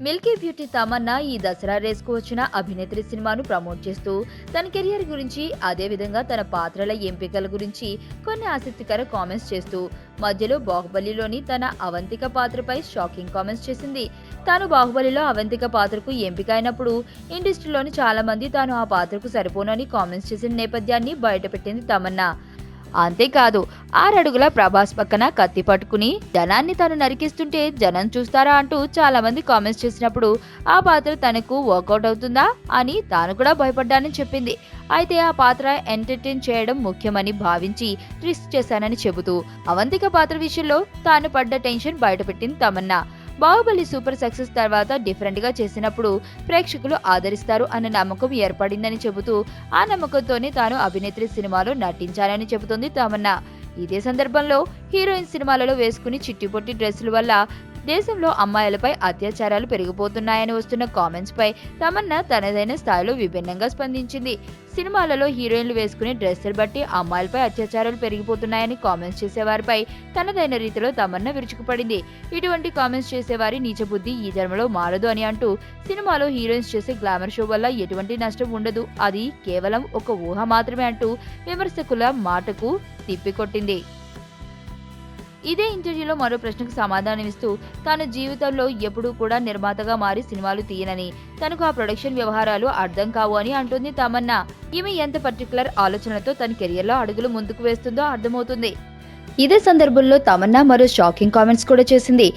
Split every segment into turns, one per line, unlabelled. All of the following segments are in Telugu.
మిల్కీ బ్యూటీ తమన్నా ఈ దసరా రేస్కు వచ్చిన అభినేత్రి సినిమాను ప్రమోట్ చేస్తూ తన కెరియర్ గురించి అదేవిధంగా తన పాత్రల ఎంపికల గురించి కొన్ని ఆసక్తికర కామెంట్స్ చేస్తూ మధ్యలో బాహుబలిలోని తన అవంతిక పాత్రపై షాకింగ్ కామెంట్స్ చేసింది. తాను బాహుబలిలో అవంతిక పాత్రకు ఎంపిక అయినప్పుడు ఇండస్ట్రీలోని చాలా మంది తాను ఆ పాత్రకు సరిపోనని కామెంట్స్ చేసిన నేపథ్యాన్ని బయటపెట్టింది తమన్నా. అంతేకాదు 6 అడుగుల ప్రభాస్ పక్కన కత్తి పట్టుకుని జనాన్ని తను నరికిస్తుంటే జనం చూస్తారా అంటూ చాలా మంది కామెంట్స్ చేసినప్పుడు ఆ పాత్ర తనకు వర్కౌట్ అవుతుందా అని తాను కూడా భయపడ్డానని చెప్పింది. అయితే ఆ పాత్ర ఎంటర్టైన్ చేయడం ముఖ్యమని భావించి ట్విస్ట్ చేశానని చెబుతూ అవంతిక పాత్ర విషయంలో తాను పడ్డ టెన్షన్ బయటపెట్టింది తమన్నా. బాహుబలి సూపర్ సక్సెస్ తర్వాత డిఫరెంట్ గా చేసినప్పుడు ప్రేక్షకులు ఆదరిస్తారు అన్న నమ్మకం ఏర్పడిందని చెబుతూ ఆ నమ్మకంతోనే తాను అభినేత్రి సినిమాలో నటించాలని చెబుతోంది తమన్నా. ఇదే సందర్భంలో హీరోయిన్ సినిమాలలో వేసుకుని చిట్టిపొట్టి డ్రెస్సుల వల్ల దేశంలో అమ్మాయిలపై అత్యాచారాలు పెరిగిపోతున్నాయని వస్తున్న కామెంట్స్ పై తమన్నా తనదైన స్థాయిలో విభిన్నంగా స్పందించింది. సినిమాలలో హీరోయిన్లు వేసుకునే డ్రెస్సులు బట్టి అమ్మాయిలపై అత్యాచారాలు పెరిగిపోతున్నాయని కామెంట్స్ చేసేవారిపై తనదైన రీతిలో తమన్నా విరుచుకుపడింది. ఇటువంటి కామెంట్స్ చేసేవారి నీచ బుద్ధి ఈ జన్మలో మారదు అని అంటూ సినిమాలో హీరోయిన్స్ చేసే గ్లామర్ షో వల్ల ఎటువంటి నష్టం ఉండదు, అది కేవలం ఒక ఊహ మాత్రమే అంటూ విమర్శకుల మాటకు తిప్పికొట్టింది. ఇదే ఇంటర్వ్యూలో మరో ప్రశ్నకు సమాధానమిస్తూ తాను జీవితంలో ఎప్పుడూ కూడా నిర్మాతగా మారి సినిమాలు తీయనని, తనకు ఆ ప్రొడక్షన్ వ్యవహారాలు అర్థం కావు అని అంటుంది తమన్నా. ఈమె ఎంత పర్టికులర్ ఆలోచనలతో తన కెరియర్లో అడుగులు ముందుకు వేస్తుందో అర్థమవుతుంది. ఇదే సందర్భంలో తమన్నా మరో షాకింగ్ కామెంట్స్ కూడా చేసింది.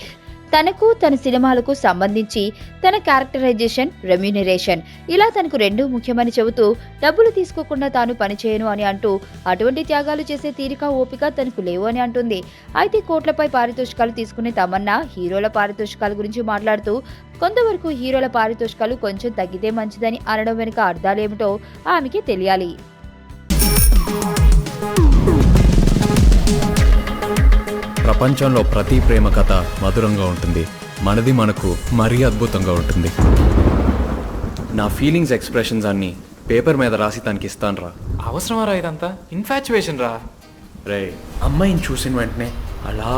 తనకు తన సినిమాలకు సంబంధించి తన క్యారెక్టరైజేషన్, రెమ్యూనరేషన్ ఇలా తనకు రెండూ ముఖ్యమని చెబుతూ డబ్బులు తీసుకోకుండా తాను పనిచేయను అని అంటూ అటువంటి త్యాగాలు చేసే తీరిక, ఓపిక తనకు లేవు అని అంటుంది. అయితే కోట్లపై పారితోషికాలు తీసుకునే తమన్నా హీరోల పారితోషికాల గురించి మాట్లాడుతూ కొంతవరకు హీరోల పారితోషికాలు కొంచెం తగ్గితే మంచిదని అనడం వెనుక అర్థాలేమిటో ఆమెకి తెలియాలి.
ప్రపంచంలో ప్రతి ప్రేమ కథ మధురంగా ఉంటుంది, మనది మనకు మరీ అద్భుతంగా ఉంటుంది. నా ఫీలింగ్స్, ఎక్స్ప్రెషన్స్ అన్నీ పేపర్ మీద రాసి తనకి ఇస్తాను రా.
అవసరమా రా ఇదంతా? ఇన్ఫాచ్యువేషన్ రా.
రే, అమ్మాయిని చూసిన వెంటనే అలా